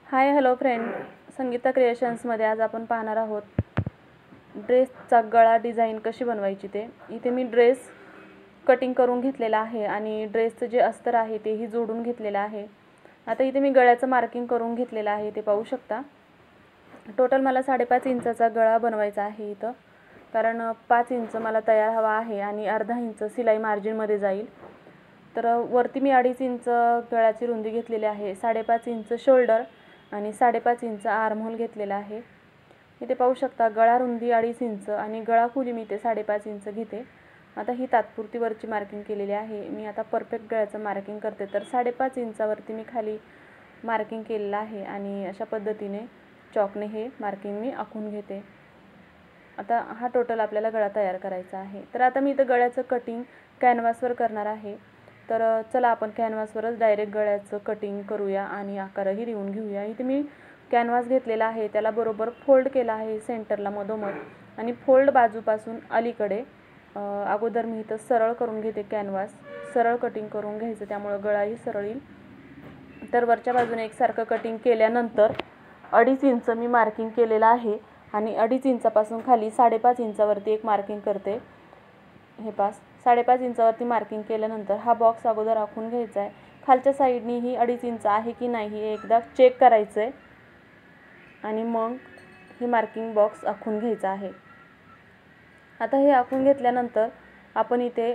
Hi hello friend, Sangeeta क्रिएशन्समध्ये आज आपण पाहणार आहोत ड्रेसचा गळा डिझाईन कशी बनवायची ते. इथे मी ड्रेस कटिंग करून घेतलेला आहे आणि ड्रेसचं जे अस्तर आहे तेही जोडून घेतलेलं आहे. आता इथे मी गळ्याचं मार्किंग करून घेतलेलं आहे, ते पाहू शकता. टोटल मला 5.5 इंचाचा गळा बनवायचा आहे इथं, कारण 5 इंच मला तयार हवा आहे आणि अर्धा इंच सिलाई मार्जिनमध्ये जाईल. तर वरती मी 2.5 इंच गळ्याची रुंदी घेतलेली आहे, 5.5 इंच शोल्डर आणि 5.5 इंच आर्महोल घेतलेला आहे. इथे पाहू शकता गळा रुंदी 2.5 इंच आणि गळा खोली मी ते 5.5 इंच घेते. आता ही तात्पुरती वरची मार्किंग केलेली आहे. मी आता परफेक्ट गळ्याचं मार्किंग करते. तर 5.5 इंचावरती मी खाली मार्किंग केलेलं आहे आणि अशा पद्धतीने चॉकने हे मार्किंग मी आखून घेते. आता हा टोटल आपल्याला गळा तयार करायचा आहे. तर आता मी इथं गळ्याचं कटिंग कॅनव्हासवर करणार आहे. तर चला आपण कॅनव्हासवरच डायरेक्ट गळ्याचं कटिंग करूया आणि आकारही लिहून घेऊया. इथे मी कॅनव्हास घेतलेला आहे, त्याला बरोबर फोल्ड केला आहे सेंटरला मधोमध आणि फोल्ड बाजूपासून अलीकडे अगोदर मी इथं सरळ करून घेते. कॅनव्हास सरळ कटिंग करून घ्यायचं, त्यामुळे गळाही सरळ येईल. तर वरच्या बाजूने एकसारखं कटिंग केल्यानंतर 2.5 इंच मी मार्किंग केलेलं आहे आणि 2.5 इंचापासून खाली 5.5 इंचावरती एक मार्किंग करते. हे 5.5 इंचावरती मार्किंग केल्यानंतर हा बॉक्स अगोदर आखून घ्यायचा आहे. खालच्या साईडनी ही 2.5 इंच आहे की नाही हे एकदा चेक करायचं आहे आणि मग हे मार्किंग बॉक्स आखून घ्यायचा आहे. आता हे आखून घेतल्यानंतर आपण इथे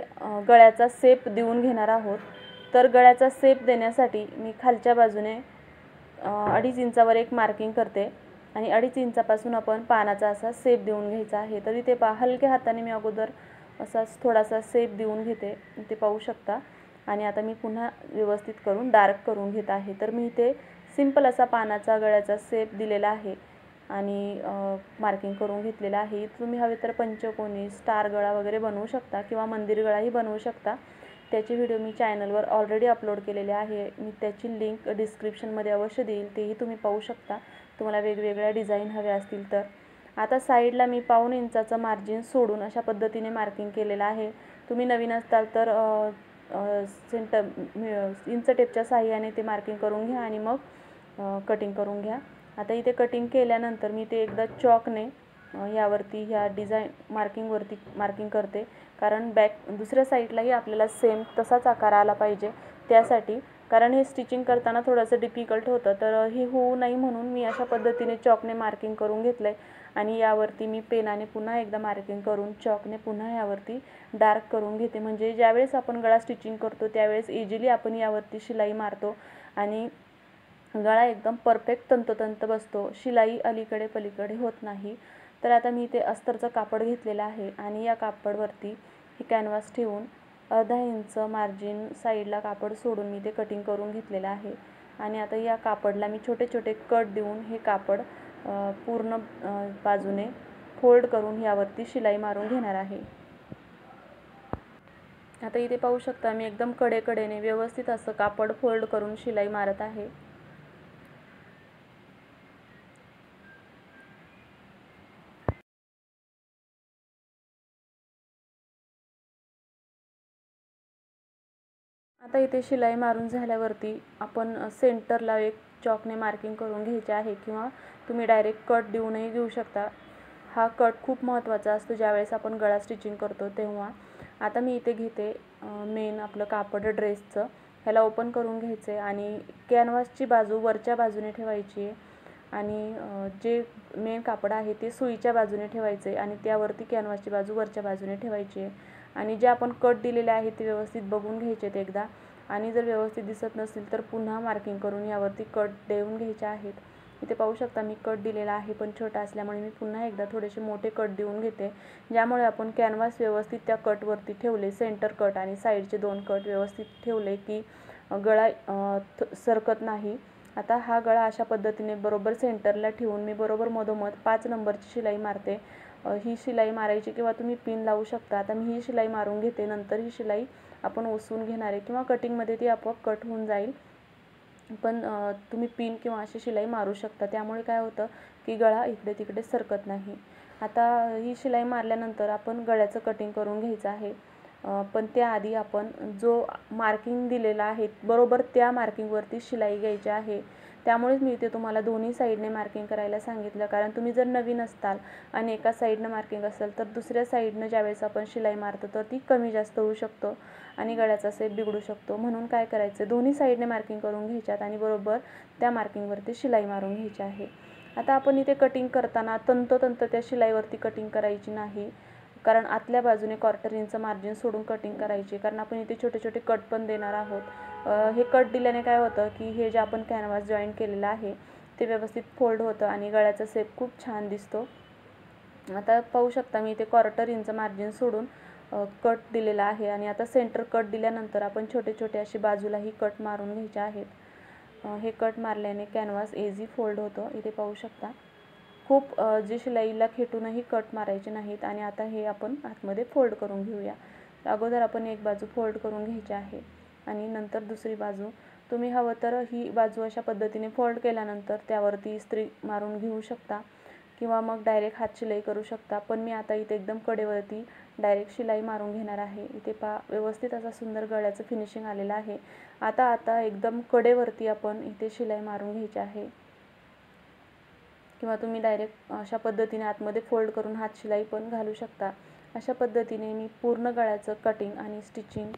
गळ्याचा शेप देऊन घेणार आहोत. तर गळ्याचा शेप देण्यासाठी मी खालच्या बाजूने 2.5 इंचावर एक मार्किंग करते आणि 2.5 इंचापासून आपण पानाचा असा शेप देऊन घ्यायचा आहे. तर इथे हलक्या हाताने मी अगोदर असाच थोडासा शेप देऊन घेते, ते पाहू शकता. आणि आता मी पुन्हा व्यवस्थित करून डार्क करून घेत आहे. तर मी इथे सिंपल असा पानाचा गळ्याचा शेप दिलेला आहे आणि मार्किंग करून घेतलेला आहे. तुम्ही हवे तर पंचकोनी स्टार गळा वगैरे बनवू शकता किंवा मंदिर गळाही बनवू शकता. त्याची व्हिडिओ मी चॅनलवर ऑलरेडी अपलोड केलेले आहे. मी त्याची लिंक डिस्क्रिप्शनमध्ये अवश्य देईल, तेही तुम्ही पाहू शकता तुम्हाला वेगवेगळ्या डिझाईन हव्या असतील तर. आता साईडला मी 1.25 इंचाचं मार्जिन सोडून अशा पद्धतीने मार्किंग केलेलं आहे. तुम्ही नवीन असताल तर इंच टेपच्या साहाय्याने ते मार्किंग करून घ्या आणि मग कटिंग करून घ्या. आता इथे कटिंग केल्यानंतर मी ते एकदा चॉकने यावरती ह्या डिझाईन मार्किंगवरती मार्किंग करते, कारण दुसऱ्या साईडलाही आपल्याला सेम तसाच आकार आला पाहिजे त्यासाठी. कारण हे स्टिचिंग करताना थोडंसं डिफिकल्ट होतं, तर हे होऊ नये म्हणून मी अशा पद्धतीने चॉकने मार्किंग करून घेतलं आहे आणि यावरती मी पेनाने पुन्हा एकदा मार्किंग करून चॉकने पुन्हा यावरती डार्क करून घेते. म्हणजे ज्यावेळेस आपण गळा स्टिचिंग करतो त्यावेळेस इझिली आपण यावरती शिलाई मारतो आणि गळा एकदम परफेक्ट तंतोतंत बसतो, शिलाई अलीकडे पलीकडे होत नाही. तर आता मी ते अस्तरचं कापड घेतलेलं आहे आणि या कापडवरती हे कॅनव्हास ठेवून अर्धा इंच मार्जिन साईडला कापड सोडून मी ते कटिंग करून घेतलेलं आहे. आणि आता या कापडला मी छोटे छोटे कट देऊन हे कापड पूर्ण बाजूने फोल्ड करून यावरती शिलाई मारून घेणार आहे. आता इथे पाहू शकता मी एकदम कडेकडेने व्यवस्थित असं कापड फोल्ड करून शिलाई मारत आहे. आता इथे शिलाई मारून झाल्यावरती आपण सेंटरला एक चॉकने मार्किंग करून घ्यायचे आहे किंवा तुम्ही डायरेक्ट कट देऊनही घेऊ शकता. हा कट खूप महत्त्वाचा असतो ज्यावेळेस आपण गळा स्टिचिंग करतो तेव्हा. आता मी इथे घेते मेन आपलं कापड ड्रेसचं, ह्याला ओपन करून घ्यायचं आहे आणि कॅनव्हासची बाजू वरच्या बाजूने ठेवायची आहे आणि जे मेन कापड आहे ते सुईच्या बाजूने ठेवायचं आहे आणि त्यावरती कॅनव्हासची बाजू वरच्या बाजूने ठेवायची आहे. आणि जे आपण कट दिलेले आहे ते व्यवस्थित बघून घ्यायचे आहेत एकदा, आणि जर व्यवस्थित दिसत नसेल तर पुन्हा मार्किंग करून यावरती कट देऊन घ्यायचे आहेत. इथे पाहू शकता मी कट दिलेला आहे, पण छोटा असल्यामुळे मी पुन्हा एकदा थोडेसे मोठे कट देऊन घेते, ज्यामुळे आपण कॅनव्हास व्यवस्थित त्या कटवरती ठेवले, सेंटर कट आणि साईडचे 2 कट व्यवस्थित ठेवले की गळा सरकत नाही. आता हा गळा अशा पद्धतीने बरोबर सेंटरला ठेवून मी बरोबर मधोमध 5 नंबरची शिलाई मारते. ही शिलाई मारायची किंवा तुम्ही पिन लावू शकता. आता मी ही शिलाई मारून घेते, नंतर ही शिलाई आपण ओसून घेणार आहे किंवा कटिंगमध्ये ती आपोआप कट होऊन जाईल, पण तुम्ही पिन किंवा अशी शिलाई मारू शकता. त्यामुळे काय होतं की गळा इकडे तिकडे सरकत नाही. आता ही शिलाई मारल्यानंतर आपण गळ्याचं कटिंग करून घ्यायचं आहे, पण त्याआधी आपण जो मार्किंग दिलेला आहे बरोबर त्या मार्किंगवरती शिलाई घ्यायची आहे. त्यामुळेच मी इथे तुम्हाला दोन्ही साईडने मार्किंग करायला सांगितलं, कारण तुम्ही जर नवीन असताल आणि एका साईडनं मार्किंग असेल तर दुसऱ्या साईडनं ज्यावेळेस आपण शिलाई मारतो तर ती कमी जास्त होऊ शकतो आणि गळ्याचा शेप बिघडू शकतो. म्हणून काय करायचं, दोन्ही साईडने मार्किंग करून घ्यायच्यात आणि बरोबर त्या मार्किंगवरती शिलाई मारून घ्यायची आहे. आता आपण इथे कटिंग करताना तंतोतंत त्या शिलाईवरती कटिंग करायची नाही, कारण आतल्या बाजूने 1/4 इंच मार्जिन सोडून कटिंग करायची, कारण आपण इथे छोटे छोटे कट पण देणार आहोत. हे कट दिल्याने काय होतं की हे जे आपण कॅनव्हास जॉईन केलेलं आहे ते व्यवस्थित फोल्ड होतं आणि गळ्याचा शेप खूप छान दिसतो. आता पाहू शकता मी इथे 1/4 इंच मार्जिन सोडून कट दिलेला आहे आणि आता सेंटर कट दिल्यानंतर आपण छोटे छोटे असे बाजूलाही कट मारून घ्यायचे आहेत. हे कट मारल्याने कॅनव्हास इझी फोल्ड होतो. इथे पाहू शकता खूप जे शिलाईला खेटूनही कट मारायचे नाहीत. आणि आता हे आपण आतमध्ये फोल्ड करून घेऊया. अगोदर आपण एक बाजू फोल्ड करून घ्यायची आहे आणि नंतर दुसरी बाजू. तुम्ही हवं तर ही बाजू अशा पद्धतीने फोल्ड केल्यानंतर त्यावरती इस्त्री मारून घेऊ शकता किंवा मग डायरेक्ट हात शिलाई करू शकता. पण मी आता इथे एकदम कडेवरती डायरेक्ट शिलाई मारून घेणार आहे. इथे पहा व्यवस्थित असा सुंदर गळ्याचं फिनिशिंग आलेलं आहे. आता एकदम कडेवरती आपण इथे शिलाई मारून घ्यायची आहे किंवा तुम्ही डायरेक्ट अशा पद्धतीने आतमध्ये फोल्ड करून हात शिलाई पण घालू शकता. अशा पद्धतीने मी पूर्ण गळ्याचं कटिंग आणि स्टिचिंग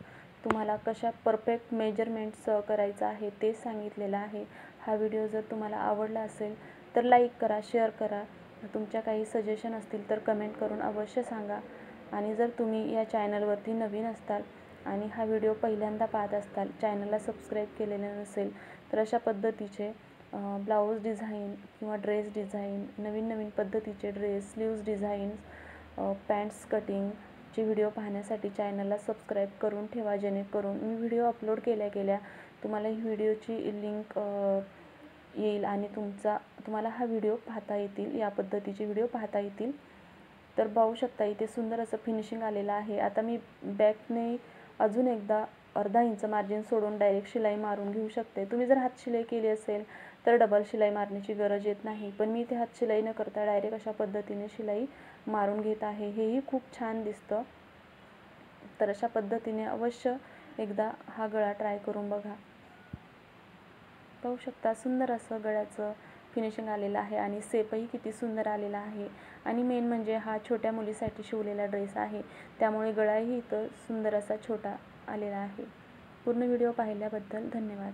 तुम्हाला कशा परफेक्ट मेजरमेंट्स करायचं आहे ते सांगितलेलं आहे. हा व्हिडिओ जर तुम्हाला आवडला असेल तर लाईक करा, शेअर करा. तुमच्या काही सजेशन असतील तर कमेंट करून अवश्य सांगा. आणि जर तुम्ही या चॅनलवरती नवीन असताल आणि हा व्हिडिओ पहिल्यांदा पाहत असताल, चॅनलला सबस्क्राईब केलेलं नसेल तर अशा पद्धतीचे ब्लाऊज डिझाईन किंवा ड्रेस डिझाईन, नवीन नवीन पद्धतीचे ड्रेस, स्लीव्ज डिझाईन्स, पॅन्ट्स कटिंगचे व्हिडिओ पाहण्यासाठी चॅनलला सबस्क्राईब करून ठेवा, जेणेकरून मी व्हिडिओ अपलोड केल्या तुम्हाला ही व्हिडिओची लिंक येईल आणि तुम्हाला हा व्हिडिओ पाहता येतील, या पद्धतीचे व्हिडिओ पाहता येतील. तर पाहू शकता इथे सुंदर असं फिनिशिंग आलेलं आहे. आता मी बॅकने अजून एकदा अर्धा इंच मार्जिन सोडून डायरेक्ट शिलाई मारून घेऊ शकते. तुम्ही जर हात शिलाई केली असेल तर डबल शिलाई मारण्याची गरज येत नाही, पण मी इथे हात शिलाई न करता डायरेक्ट अशा पद्धतीने शिलाई मारून घेत आहे. हेही खूप छान दिसतं. तर अशा पद्धतीने अवश्य एकदा हा गळा ट्राय करून बघा. पाहू शकता सुंदर असं गळ्याचं फिनिशिंग आलेलं आहे आणि शेपही किती सुंदर आलेला आहे. आणि मेन म्हणजे हा छोट्या मुलीसाठी शिवलेला ड्रेस आहे, त्यामुळे गळाही इथं सुंदर असा छोटा आलेला आहे. पूर्ण व्हिडिओ पाहिल्याबद्दल धन्यवाद.